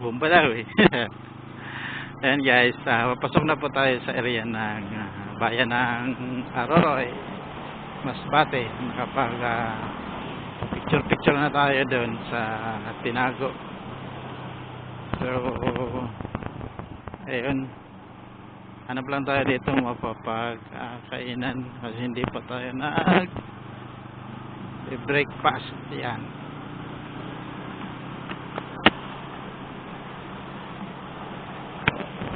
Bomba daw eh. Ayan guys, papasok na po tayo sa area ng bayan ng Aroroy, Masbate. Nakapag picture na tayo doon sa Tinago. So ayun, hanap lang tayo dito mapapagkainan kasi hindi pa tayo breakfast. Yan,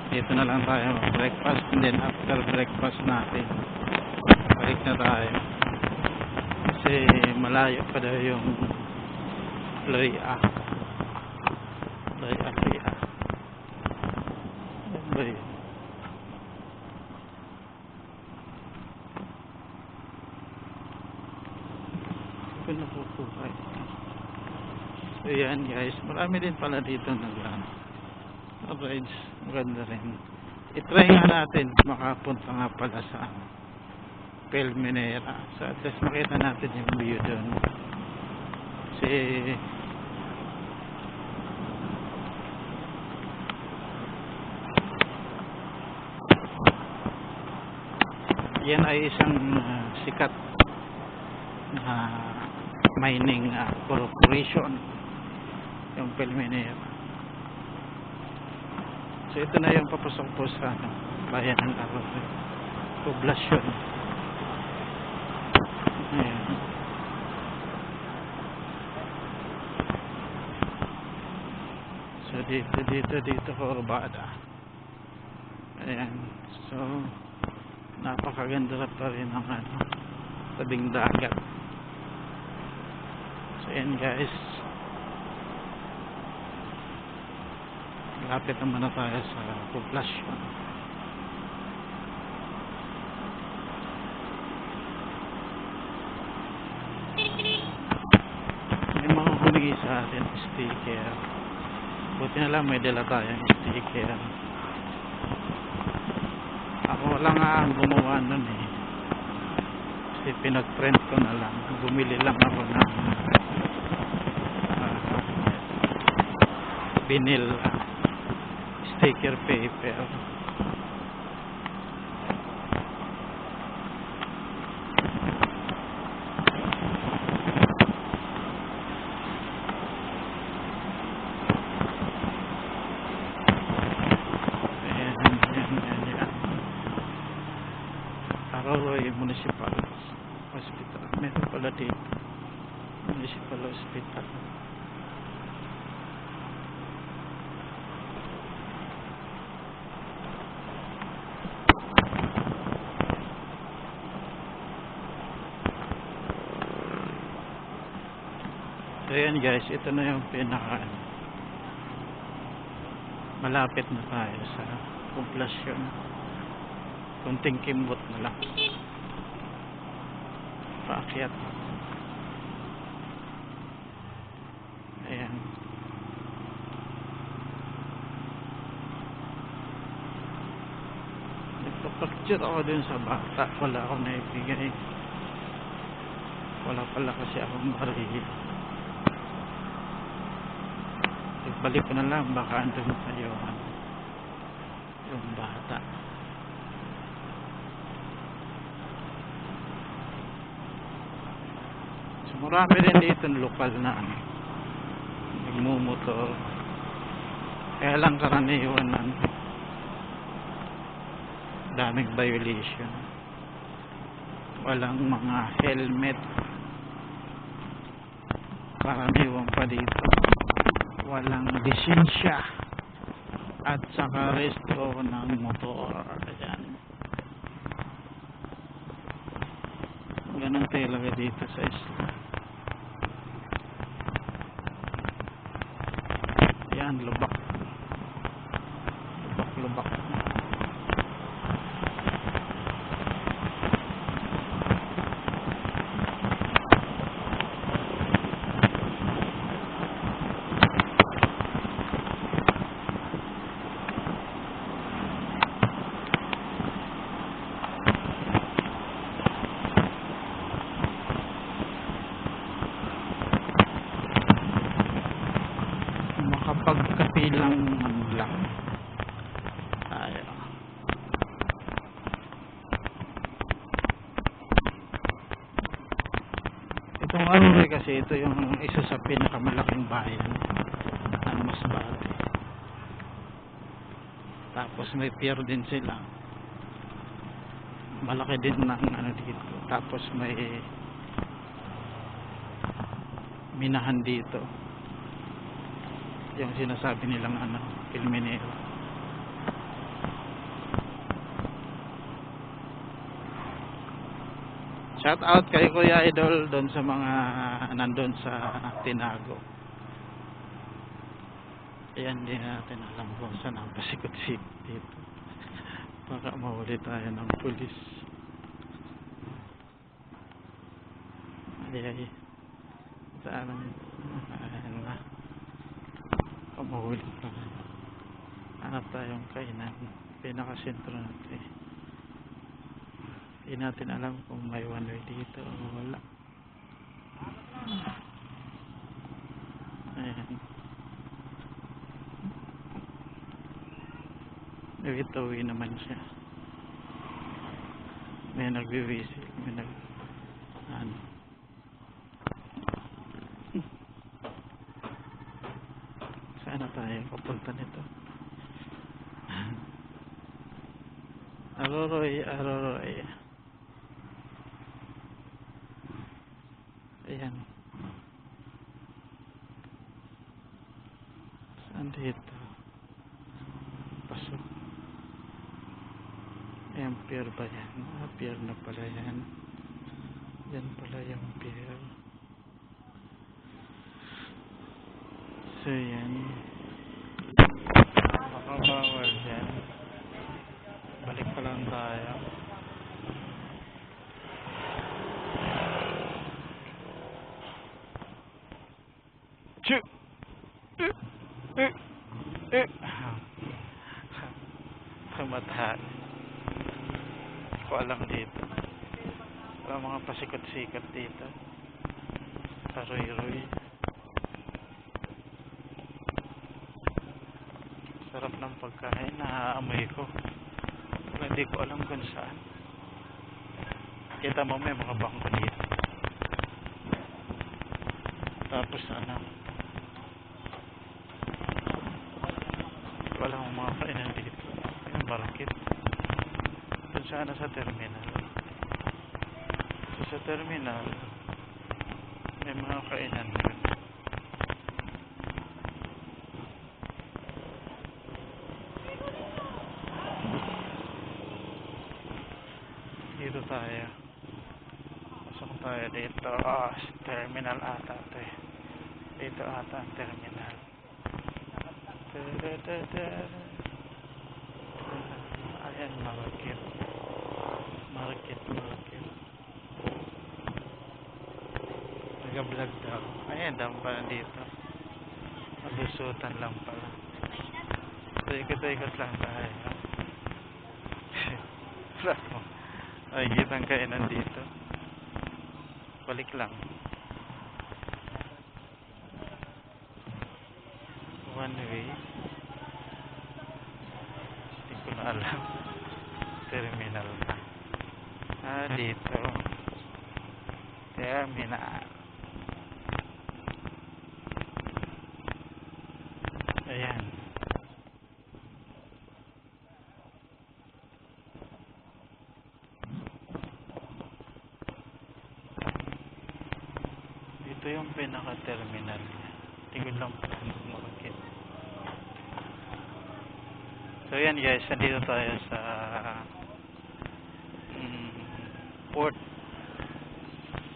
dito na lang tayo breakfast, and then after breakfast natin balik na tayo kasi malayo pa daw yung Loya. So yan guys, marami din pala dito rides, maganda rin. I-try nga natin makapunta nga pala sa Pelmenera, so at least makita natin yung view doon kasi yan ay isang sikat na mining corporation, yung Pelmenera. So ito na yung papasok po sa bayan ng Aroroy, poblasyon. Ayan. So dito Corbada. Ayan. So napakaganda pa rin ng tabing dagat. So ayan guys, lapit naman na tayo sa poblasyon. May mga humingi sa atin sticker, buti na lang may dala tayong sticker. Ako lang ang gumawa nun eh, kasi pinag-print ko na lang, bumili lang ako ng vinyl sticker paper. Aroroy Municipal Hospital. Meron pala dito Municipal Hospital. So yan guys, ito na yung pinaka malapit na tayo sa poblasyon. Kunting kimbot na lang paakyat. Ayan, nagpapicture ako dun sa bata, wala akong naibigay, wala pala kasi akong baril. Balik ko na lang, baka andun pa yung bata. So marami rin dito lokal na nagmumotor, kaya lang karaniwan daming violation, walang mga helmet, karaniwan pa dito walang lisensya at saka resto ng motor. Ayan, ganun talaga dito sa isla. Yan, lubak. Itong Aruroy kasi ito yung isa sa pinakamalaking bayan ng Masbate. Tapos may pier din sila. Malaki din ng ano dito. Tapos may minahan dito. Yung sinasabi nilang ano, Pilminero. Shout out kay Kuya Idol doon sa mga nandun sa Tinago. Ayan, din natin alam kung saan ang pasikot-sikot dito. Baka mahuli tayo ng pulis. Ay, saan ang ayan na. Kamahuli tayo. Hanap tayong kainan. Pinakasentro natin. Hindi natin alam kung may one way dito o wala. Ayan. Nagitawi naman siya. May nagbivisit. May ano. Saan na tayo papunta nito? Aruroy, Aruroy. Ayan. Saan dito? Pasok. Ayan, pier ba yan? Pier na pala yan. Yan pala yung pier. So yan. Makabawal yan. Balik pa lang tayo. Choo! Kamatahan. Hindi ko alam dito. Wala mga pasikot-sikot dito. Aruroy. Sarap ng pagkain. Naaamoy ko. Pero hindi ko alam kung saan. Kita mo may mga bangko dito. Tapos ano. Walang mga kainan dito. Yung market. Doon sana sa terminal. So, sa terminal, may mga kainan doon. Dito tayo. Pasok tayo dito. Terminal ata ito eh. Dito ata ang terminal. Ayan, market. Market. Nag-vlog daw. Ayan, dami pala dito. Malusutan lang pala. So, ikot-ikot lang tayo. Ay, kitang kainan dito. Balik lang. One way. Hindi ko na alam. Terminal na. Dito. Terminal. Ayan. Dito yung pinaka-terminal. Tingin lang pala ng market. So yan guys, nandito tayo sa port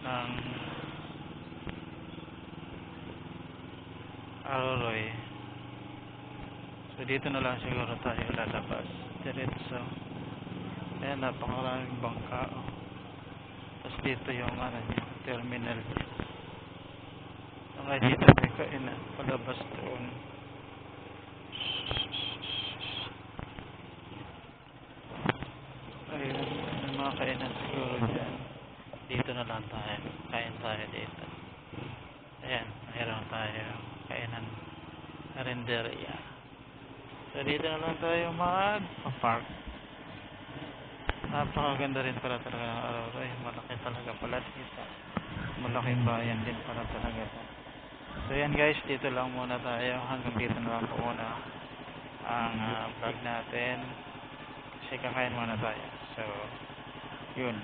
ng Aruroy. So dito na lang siguro tayo lalabas. Diretso. Ayan, napakaraming bangka. Tapos dito yung terminal. Saka dito may kainan. Palabas doon. Ayun, may mga kainan siguro dyan. Dito na lang tayo. Kain tayo dito. Ayan, mayroon tayo kainan. Karinderya. So dito na lang tayo mag-park. Napakaganda rin pala talaga ng Aruroy. Malaki talaga pala dito. malaking bayan din para talaga to. So yan guys, dito lang muna tayo, hanggang dito na lang po muna ang vlog natin kasi kakain muna tayo. So yun.